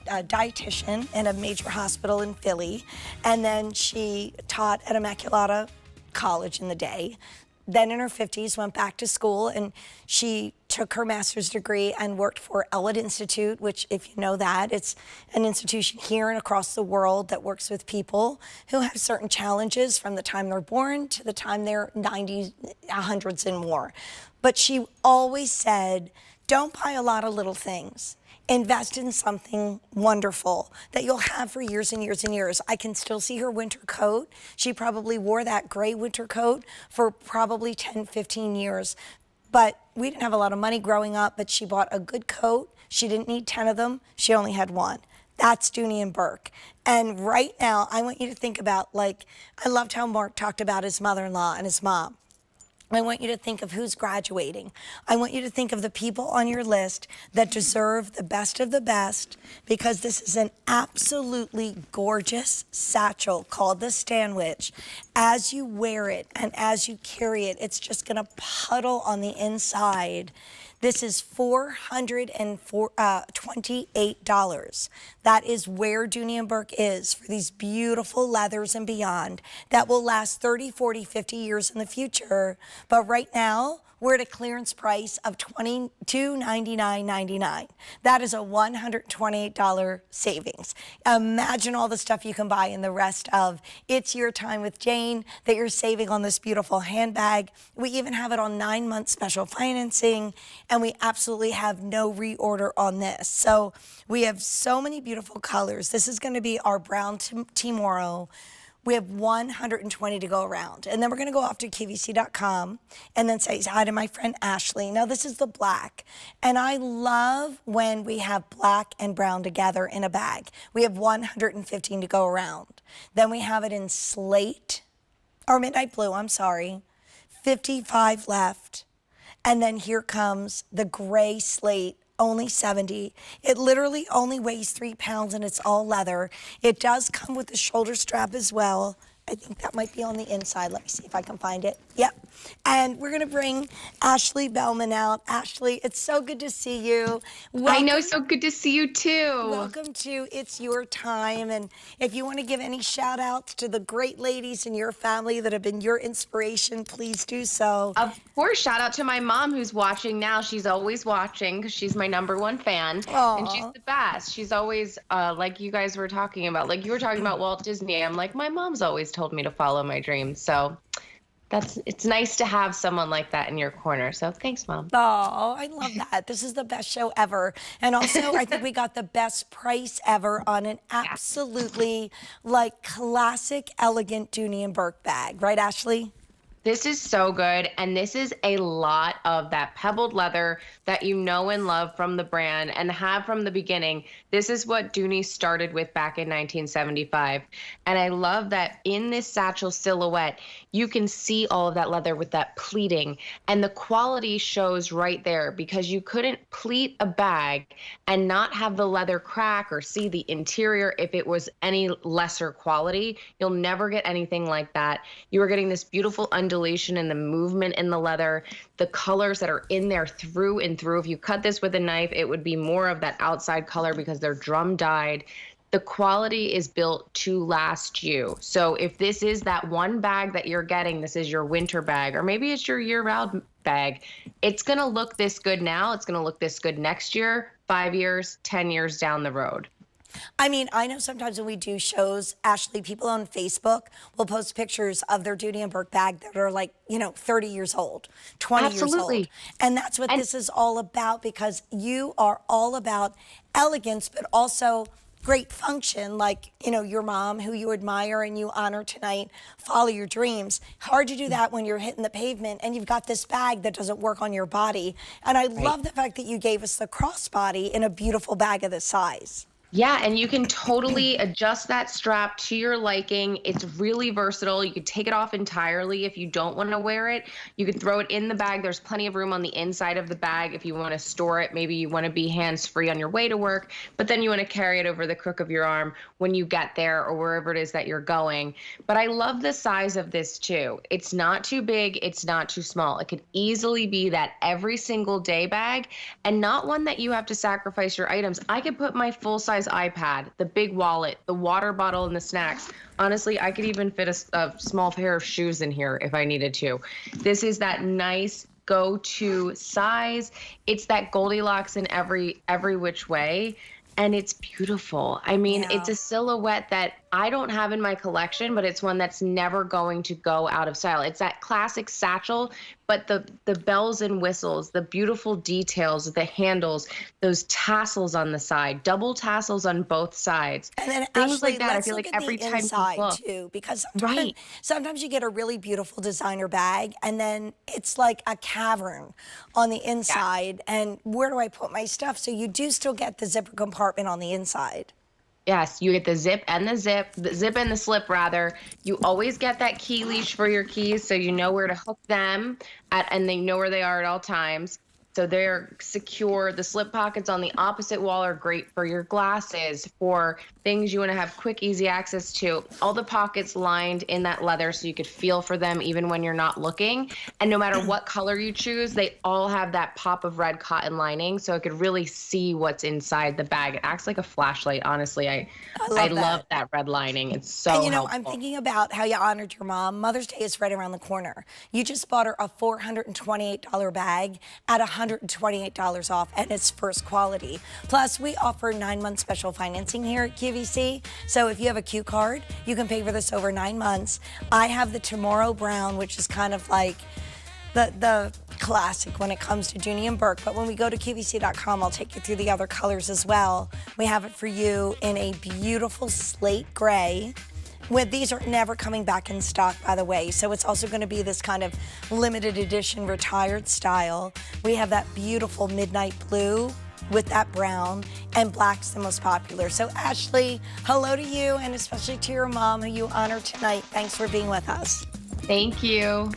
a dietitian in a major hospital in Philly, and then she taught at Immaculata College in the day. Then in her 50s, went back to school, and she took her master's degree and worked for Ellett Institute, which, if you know that, it's an institution here and across the world that works with people who have certain challenges from the time they're born to the time they're 90s, 100s and more. But she always said, don't buy a lot of little things. Invest in something wonderful that you'll have for years and years and years. I can still see her winter coat. She probably wore that gray winter coat for probably 10, 15 years. But we didn't have a lot of money growing up, but she bought a good coat. She didn't need 10 of them. She only had one. That's Dooney and Bourke. And right now, I want you to think about, like, I loved how Mark talked about his mother-in-law and his mom. I want you to think of who's graduating. I want you to think of the people on your list that deserve the best of the best, because this is an absolutely gorgeous satchel called the Stanwich. As you wear it and as you carry it, it's just gonna puddle on the inside. This is $428. That is where Dooney and Bourke is for these beautiful leathers and beyond that will last 30, 40, 50 years in the future. But right now, we're at a clearance price of $22.99.99. That is a $128 savings. Imagine all the stuff you can buy in the rest of It's Your Time with Jane that you're saving on this beautiful handbag. We even have it on 9-month special financing, and we absolutely have no reorder on this. So we have so many beautiful colors. This is going to be our brown tomorrow. We have 120 to go around. And then we're gonna go off to QVC.com and then say hi to my friend Ashley. Now this is the black. And I love when we have black and brown together in a bag. We have 115 to go around. Then we have it in slate, or midnight blue, I'm sorry. 55 left. And then here comes the gray slate, only 70. It literally only weighs 3 pounds and it's all leather. It does come with a shoulder strap as well. I think that might be on the inside. Let me see if I can find it. Yep. And we're gonna bring Ashley Bellman out. Ashley, it's so good to see you. I know, so good to see you too. Welcome to It's Your Time. And if you want to give any shout outs to the great ladies in your family that have been your inspiration, please do so. Of course, shout out to my mom who's watching now. She's always watching because she's my #1 fan. Aww. And she's the best. She's always, like you guys were talking about, like you were talking about Walt Disney. I'm like, my mom's always told me to follow my dreams. So it's nice to have someone like that in your corner. So thanks, Mom. Oh, I love that. This is the best show ever. And also, I think we got the best price ever on an absolutely like classic, elegant Dooney and Bourke bag. Right, Ashley? This is so good, and this is a lot of that pebbled leather that you know and love from the brand and have from the beginning. This is what Dooney started with back in 1975, and I love that in this satchel silhouette, you can see all of that leather with that pleating, and the quality shows right there because you couldn't pleat a bag and not have the leather crack or see the interior if it was any lesser quality. You'll never get anything like that. You are getting this beautiful undulation and the movement in the leather, the colors that are in there through and through. If you cut this with a knife, it would be more of that outside color because they're drum dyed. The quality is built to last you. So if this is that one bag that you're getting, this is your winter bag, or maybe it's your year-round bag, it's gonna look this good now, it's gonna look this good next year, 5 years, 10 years down the road. I mean, I know sometimes when we do shows, Ashley, people on Facebook will post pictures of their Dooney and Bourke bag that are like, 30 years old, 20 years old. And that's what this is all about, because you are all about elegance, but also great function, like, your mom, who you admire and you honor tonight, follow your dreams. Hard to do that when you're hitting the pavement and you've got this bag that doesn't work on your body. And I love the fact that you gave us the crossbody in a beautiful bag of this size. Yeah, and you can totally adjust that strap to your liking. It's really versatile. You could take it off entirely if you don't want to wear it. You can throw it in the bag. There's plenty of room on the inside of the bag if you want to store it. Maybe you want to be hands-free on your way to work, but then you want to carry it over the crook of your arm when you get there or wherever it is that you're going. But I love the size of this too. It's not too big. It's not too small. It could easily be that every single day bag and not one that you have to sacrifice your items. I could put my full-size size iPad, the big wallet, the water bottle, and the snacks. Honestly, I could even fit a small pair of shoes in here if I needed to. This is that nice go-to size. It's that Goldilocks in every which way. And it's beautiful. I mean, Yeah. it's a silhouette that I don't have in my collection, but it's one that's never going to go out of style. It's that classic satchel, but the bells and whistles, the beautiful details, the handles, those tassels on the side, double tassels on both sides. And then Things Ashley, like that. I let's feel look like at every the time you inside look. too, because Right. sometimes you get a really beautiful designer bag and then it's like a cavern on the inside. And where do I put my stuff? So you do still get the zipper compartment on the inside. Yes, you get the zip and the zip and the slip rather. You always get that key leash for your keys so you know where to hook them and they know where they are at all times. So they're secure. The slip pockets on the opposite wall are great for your glasses, for things you want to have quick, easy access to. All the pockets lined in that leather so you could feel for them even when you're not looking. And no matter what color you choose, they all have that pop of red cotton lining so I could really see what's inside the bag. It acts like a flashlight, honestly. I love that red lining. It's so And helpful. I'm thinking about how you honored your mom. Mother's Day is right around the corner. You just bought her a $428 bag at $128 off, and it's first quality. Plus, we offer 9-month special financing here at QVC. So if you have a Q card, you can pay for this over 9 months. I have the Tomorrow Brown, which is kind of like the classic when it comes to Dooney and Bourke. But when we go to QVC.com, I'll take you through the other colors as well. We have it for you in a beautiful slate gray. These are never coming back in stock, by the way. So it's also going to be this kind of limited edition retired style. We have that beautiful midnight blue with that brown, and black's the most popular. So Ashley, hello to you, and especially to your mom who you honor tonight. Thanks for being with us. Thank you.